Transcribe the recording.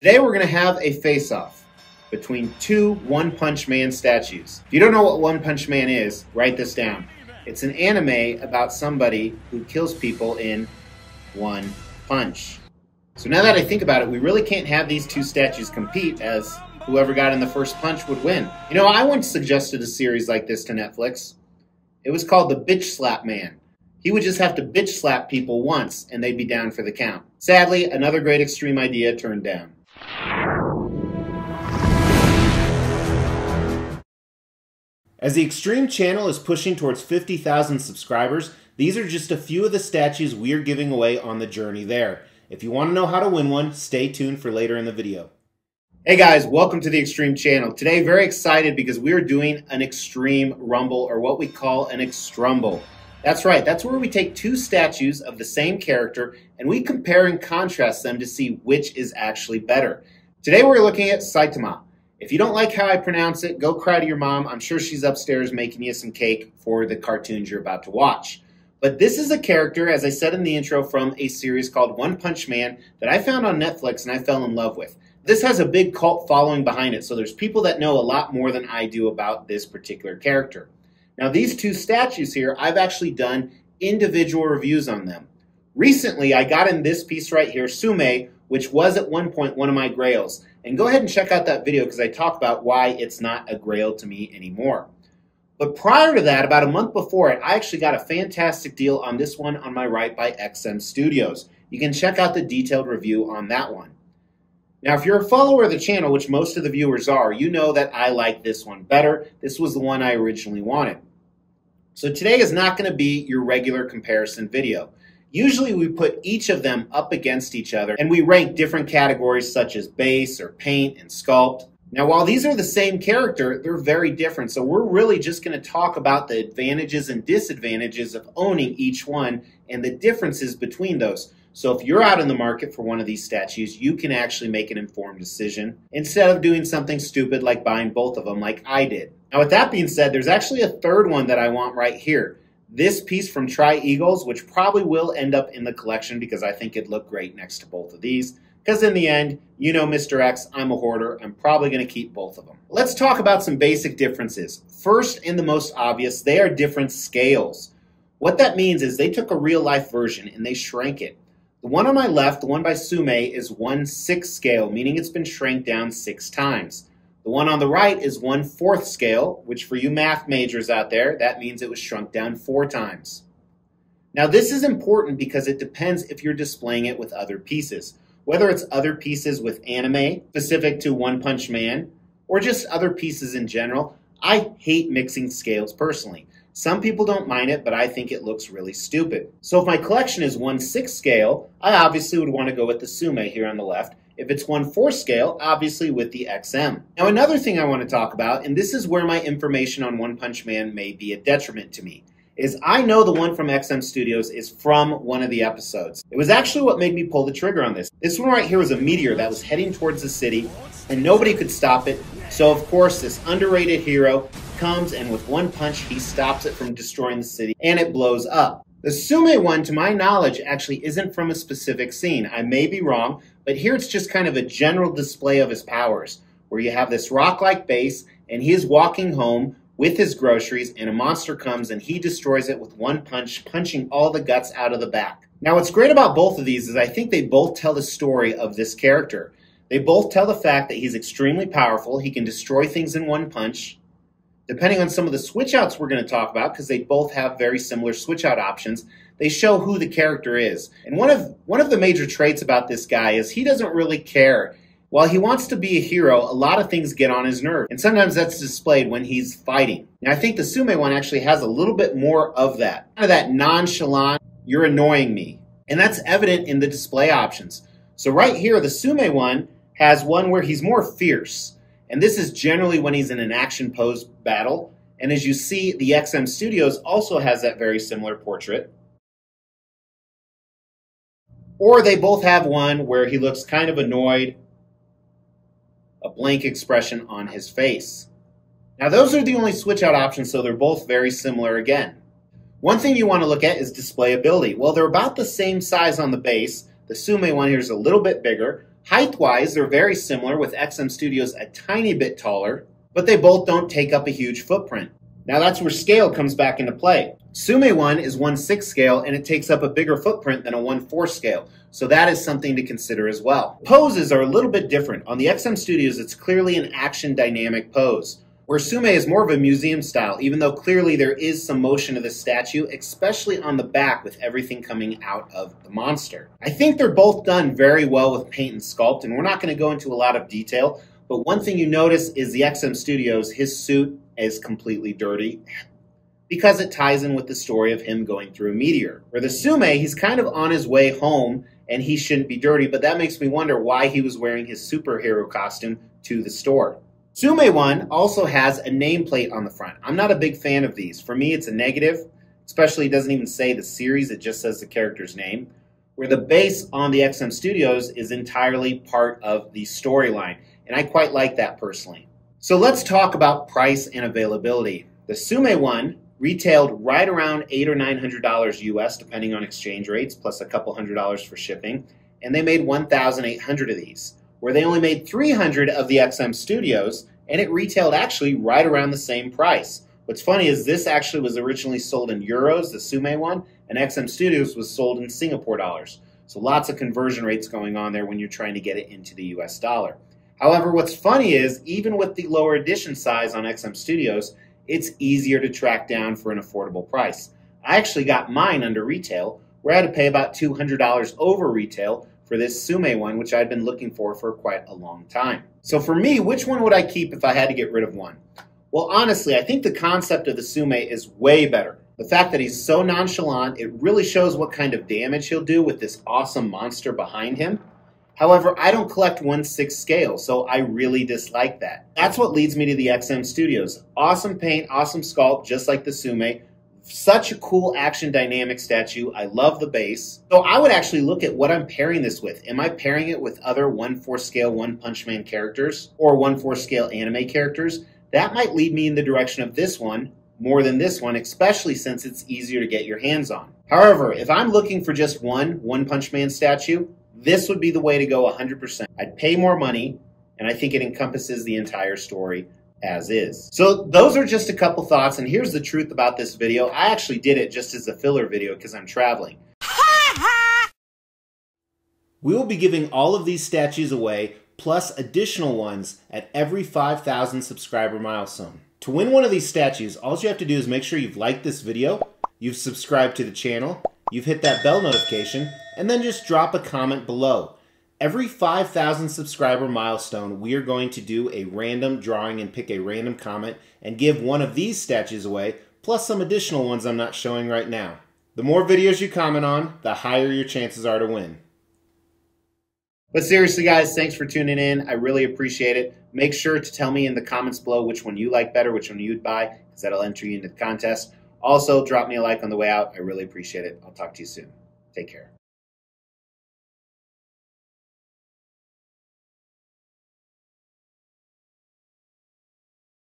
Today we're going to have a face-off between two One Punch Man statues. If you don't know what One Punch Man is, write this down. It's an anime about somebody who kills people in one punch. So now that I think about it, we really can't have these two statues compete, as whoever got in the first punch would win. You know, I once suggested a series like this to Netflix. It was called The Bitch Slap Man. He would just have to bitch slap people once and they'd be down for the count. Sadly, another great extreme idea turned down. As the Xtreme channel is pushing towards 50,000 subscribers, these are just a few of the statues we're giving away on the journey there. If you want to know how to win one, stay tuned for later in the video. Hey guys, welcome to the Xtreme channel. Today, very excited because we're doing an Xtreme Rumble, or what we call an XTRUMBLE. That's right, that's where we take two statues of the same character and we compare and contrast them to see which is actually better. Today we're looking at Saitama. If you don't like how I pronounce it, go cry to your mom. I'm sure she's upstairs making you some cake for the cartoons you're about to watch. But this is a character, as I said in the intro, from a series called One Punch Man that I found on Netflix and I fell in love with. This has a big cult following behind it, so there's people that know a lot more than I do about this particular character. Now, these two statues here, I've actually done individual reviews on them. Recently, I got in this piece right here, Tsume, which was at one point one of my grails. And go ahead and check out that video because I talk about why it's not a grail to me anymore. But prior to that, about a month before it, I actually got a fantastic deal on this one on my right by XM Studios. You can check out the detailed review on that one. Now, if you're a follower of the channel, which most of the viewers are, you know that I like this one better. This was the one I originally wanted. So today is not going to be your regular comparison video. Usually we put each of them up against each other and we rank different categories such as base or paint and sculpt. Now, while these are the same character, they're very different. So we're really just going to talk about the advantages and disadvantages of owning each one and the differences between those. So if you're out in the market for one of these statues, you can actually make an informed decision instead of doing something stupid like buying both of them like I did. Now, with that being said, there's actually a third one that I want right here. This piece from Tri-Eagles, which probably will end up in the collection because I think it'd look great next to both of these. Because in the end, you know Mr. X, I'm a hoarder. I'm probably going to keep both of them. Let's talk about some basic differences. First and the most obvious, they are different scales. What that means is they took a real-life version and they shrank it. The one on my left, the one by Tsume, is 1/6 scale, meaning it's been shrank down 6 times. The one on the right is 1/4 scale, which for you math majors out there, that means it was shrunk down 4 times. Now this is important because it depends if you're displaying it with other pieces. Whether it's other pieces with anime, specific to One Punch Man, or just other pieces in general, I hate mixing scales personally. Some people don't mind it, but I think it looks really stupid. So if my collection is 1/6 scale, I obviously would want to go with the Tsume here on the left. If it's 1/4 scale, obviously with the XM. Now another thing I want to talk about, and this is where my information on One Punch Man may be a detriment to me, is I know the one from XM Studios is from one of the episodes. It was actually what made me pull the trigger on this. This one right here was a meteor that was heading towards the city, and nobody could stop it. So of course this underrated hero comes and with one punch he stops it from destroying the city and it blows up. The Tsume one, to my knowledge, actually isn't from a specific scene. I may be wrong, but here it's just kind of a general display of his powers, where you have this rock-like base and he is walking home with his groceries and a monster comes and he destroys it with one punch, punching all the guts out of the back. Now what's great about both of these is I think they both tell the story of this character. They both tell the fact that he's extremely powerful, he can destroy things in one punch. Depending on some of the switch outs we're going to talk about, because they both have very similar switch out options, they show who the character is. And one of the major traits about this guy is he doesn't really care. While he wants to be a hero, a lot of things get on his nerve, and sometimes that's displayed when he's fighting. Now I think the Tsume one actually has a little bit more of that. Kind of that nonchalant, you're annoying me. And that's evident in the display options. So right here, the Tsume one has one where he's more fierce. And this is generally when he's in an action pose battle. And as you see, the XM Studios also has that very similar portrait. Or they both have one where he looks kind of annoyed, a blank expression on his face. Now those are the only switch out options, so they're both very similar again. One thing you want to look at is displayability. Well, they're about the same size on the base. The Tsume one here is a little bit bigger. Height-wise, they're very similar, with XM Studios a tiny bit taller, but they both don't take up a huge footprint. Now that's where scale comes back into play. Tsume one is 1/6 scale, and it takes up a bigger footprint than a 1/4 scale, so that is something to consider as well. Poses are a little bit different. On the XM Studios, it's clearly an action dynamic pose, where Tsume is more of a museum style, even though clearly there is some motion to the statue, especially on the back with everything coming out of the monster. I think they're both done very well with paint and sculpt, and we're not going to go into a lot of detail, but one thing you notice is the XM Studios, his suit is completely dirty because it ties in with the story of him going through a meteor. Where the Tsume, he's kind of on his way home and he shouldn't be dirty, but that makes me wonder why he was wearing his superhero costume to the store. Tsume one also has a nameplate on the front. I'm not a big fan of these. For me, it's a negative, especially it doesn't even say the series, it just says the character's name. Where the base on the XM Studios is entirely part of the storyline, and I quite like that personally. So let's talk about price and availability. The Tsume one retailed right around $800 or $900 US, depending on exchange rates, plus a couple $100 for shipping, and they made 1,800 of these, where they only made 300 of the XM Studios, and it retailed actually right around the same price. What's funny is this actually was originally sold in euros, the Tsume one, and XM Studios was sold in Singapore dollars. So lots of conversion rates going on there when you're trying to get it into the US dollar. However, what's funny is, even with the lower edition size on XM Studios, it's easier to track down for an affordable price. I actually got mine under retail, where I had to pay about $200 over retail for this Tsume one, which I'd been looking for quite a long time. So for me, which one would I keep if I had to get rid of one? Well, honestly, I think the concept of the Tsume is way better. The fact that he's so nonchalant, it really shows what kind of damage he'll do with this awesome monster behind him. However, I don't collect 1/6 scale, so I really dislike that. That's what leads me to the XM Studios. Awesome paint, awesome sculpt, just like the Tsume. Such a cool action dynamic statue. I love the base. So I would actually look at what I'm pairing this with. Am I pairing it with other 1/4 scale One Punch Man characters or 1/4 scale anime characters? That might lead me in the direction of this one more than this one, especially since it's easier to get your hands on. However, if I'm looking for just One Punch Man statue, this would be the way to go 100%. I'd pay more money, and I think it encompasses the entire story as is. So those are just a couple thoughts, and here's the truth about this video. I actually did it just as a filler video because I'm traveling. We will be giving all of these statues away, plus additional ones at every 5,000 subscriber milestone. To win one of these statues, all you have to do is make sure you've liked this video, you've subscribed to the channel, you've hit that bell notification, and then just drop a comment below. Every 5,000 subscriber milestone, we are going to do a random drawing and pick a random comment and give one of these statues away, plus some additional ones I'm not showing right now. The more videos you comment on, the higher your chances are to win. But seriously, guys, thanks for tuning in. I really appreciate it. Make sure to tell me in the comments below which one you like better, which one you'd buy, because that'll enter you into the contest. Also, drop me a like on the way out. I really appreciate it. I'll talk to you soon. Take care.